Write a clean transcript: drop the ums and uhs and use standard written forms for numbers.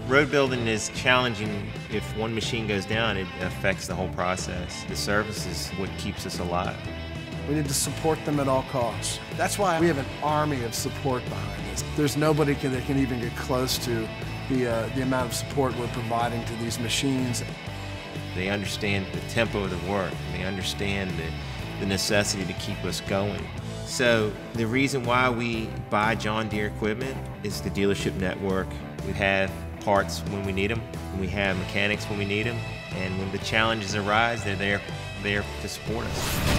Road building is challenging. If one machine goes down, it affects the whole process. The service is what keeps us alive. We need to support them at all costs. That's why we have an army of support behind us. There's nobody that can even get close to the amount of support we're providing to these machines. They understand the tempo of the work. They understand the necessity to keep us going. So the reason why we buy John Deere equipment is the dealership network. We have parts when we need them, and we have mechanics when we need them, and when the challenges arise, they're there to support us.